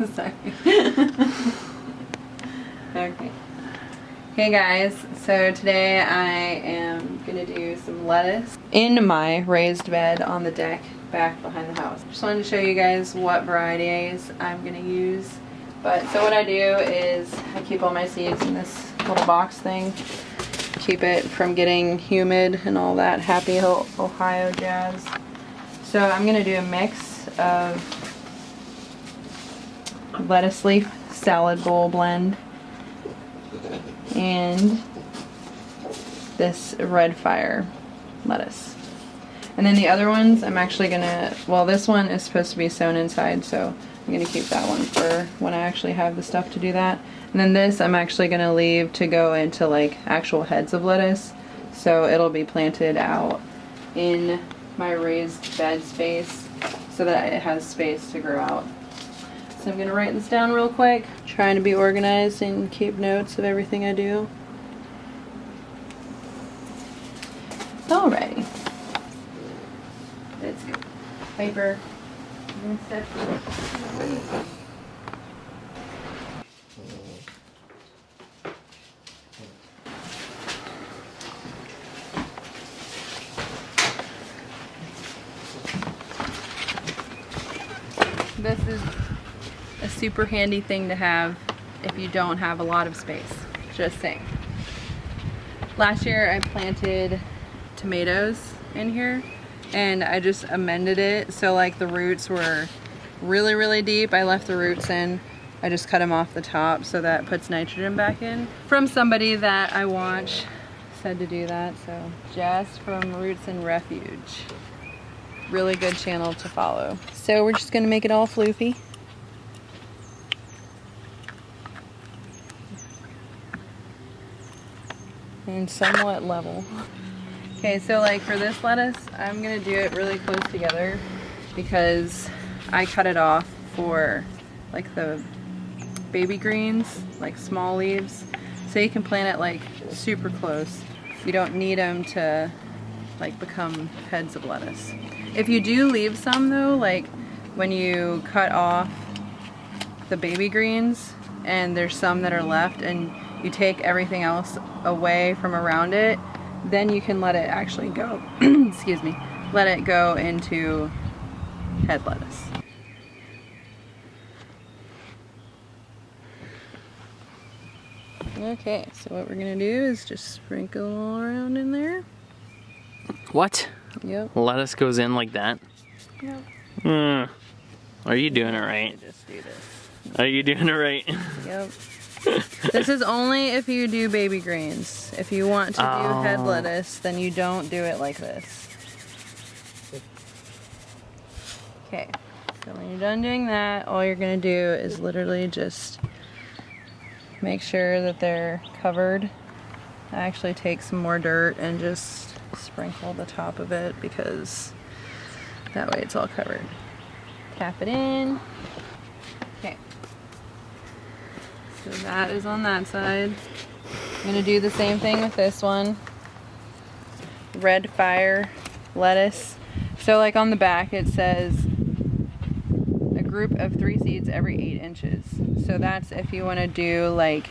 Sorry. Okay. Hey guys, so today I am gonna do some lettuce in my raised bed on the deck back behind the house. Just wanted to show you guys what varieties I'm gonna use. So what I do is I keep all my seeds in this little box thing. Keep it from getting humid and all that happy Ohio jazz. So I'm gonna do a mix of lettuce leaf salad bowl blend and this red fire lettuce. And then the other ones I'm actually gonna, well, this one is supposed to be sewn inside, so I'm gonna keep that one for when I actually have the stuff to do that. And then this I'm actually gonna leave to go into like actual heads of lettuce, so it'll be planted out in my raised bed space so that it has space to grow out. So I'm gonna write this down real quick, trying to be organized and keep notes of everything I do. Alrighty. Let's go. Paper. This is a super handy thing to have if you don't have a lot of space. Just saying. Last year I planted tomatoes in here and I just amended it so like the roots were really deep. I left the roots in. I just cut them off the top so that puts nitrogen back in. From somebody that I watch said to do that, so Jess from Roots and Refuge. Really good channel to follow. So we're just gonna make it all floofy. And somewhat level. Okay, so like for this lettuce, I'm gonna do it really close together because I cut it off for like the baby greens, like small leaves. So you can plant it like super close. You don't need them to like become heads of lettuce. If you do leave some though, like when you cut off the baby greens and there's some that are left and you take everything else away from around it, then you can let it actually go, excuse me, let it go into head lettuce. Okay, so what we're gonna do is just sprinkle all around in there. What? Yep. Lettuce goes in like that? Yep. Are you doing it right? Just do this. Are you doing it right? Yep. This is only if you do baby greens. If you want to do head lettuce, then you don't do it like this. Okay, so when you're done doing that, all you're gonna do is literally just make sure that they're covered. I actually take some more dirt and just sprinkle the top of it because that way it's all covered. Tap it in. Okay. So that is on that side. I'm gonna do the same thing with this one. Red fire lettuce. So like on the back it says a group of 3 seeds every 8 inches. So that's if you want to do like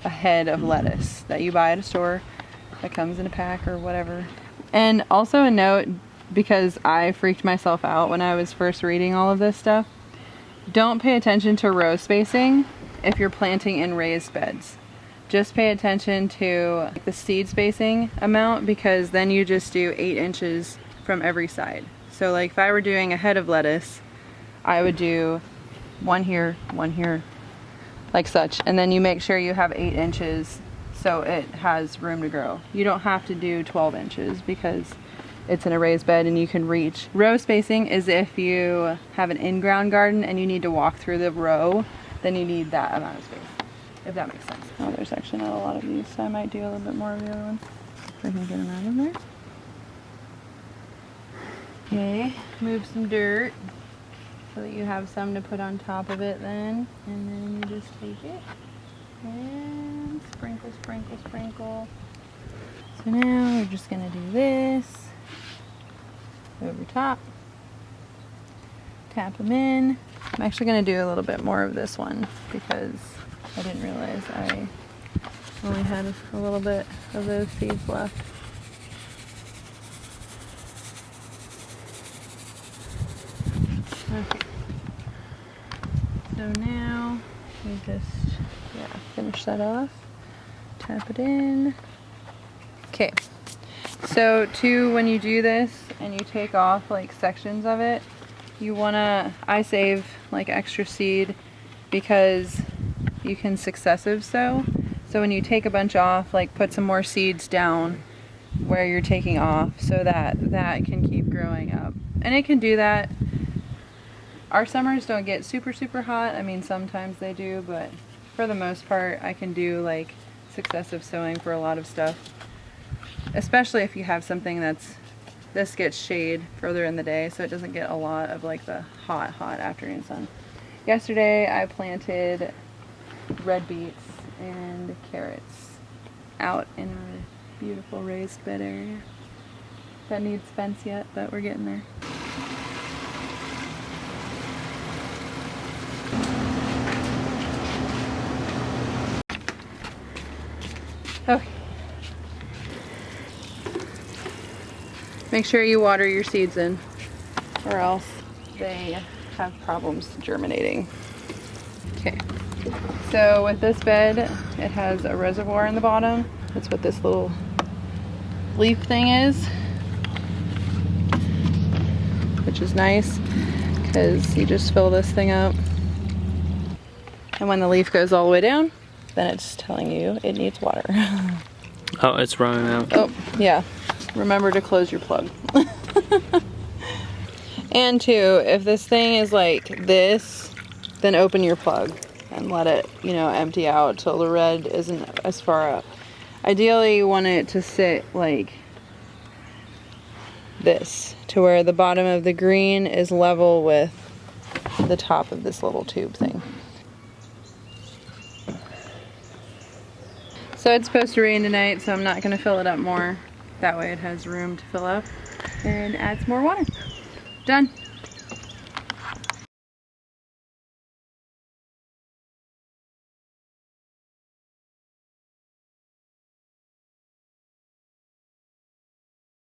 a head of lettuce that you buy at a store that comes in a pack or whatever. And also a note, because I freaked myself out when I was first reading all of this stuff, don't pay attention to row spacing if you're planting in raised beds. Just pay attention to the seed spacing amount, because then you just do 8 inches from every side. So like if I were doing a head of lettuce, I would do 1 here, 1 here, like such. And then you make sure you have 8 inches so it has room to grow. You don't have to do 12 inches because it's in a raised bed and you can reach. Row spacing is if you have an in-ground garden and you need to walk through the row, then you need that amount of space, if that makes sense. Oh, there's actually not a lot of these, so I might do a little bit more of the other ones. If I can get them out of there. Okay, move some dirt so that you have some to put on top of it then. And then you just take it and sprinkle, sprinkle, sprinkle. So now we're just gonna do this over top. Tap them in. I'm actually going to do a little bit more of this one because I didn't realize I only had a little bit of those seeds left. Okay. So now we just, finish that off. Tap it in. Okay. So when you do this and you take off like sections of it, I save like extra seed because you can successive sow. So when you take a bunch off, like put some more seeds down where you're taking off so that can keep growing up. And it can do that. Our summers don't get super hot. I mean, sometimes they do, but for the most part, I can do like successive sowing for a lot of stuff. Especially if you have something this gets shade further in the day, so it doesn't get a lot of like the hot afternoon sun. Yesterday I planted red beets and carrots out in our beautiful raised bed area. That needs fence yet, but we're getting there. Okay. Make sure you water your seeds in, or else they have problems germinating. Okay, so with this bed, it has a reservoir in the bottom. That's what this little leaf thing is, which is nice because you just fill this thing up. And when the leaf goes all the way down, then it's telling you it needs water. Oh, it's running out. Oh, yeah. Remember to close your plug. And two, if this thing is like this, then open your plug and let it, empty out till the red isn't as far up. Ideally, you want it to sit like this, to where the bottom of the green is level with the top of this little tube thing. So it's supposed to rain tonight, so I'm not going to fill it up more. That way it has room to fill up and adds more water. Done.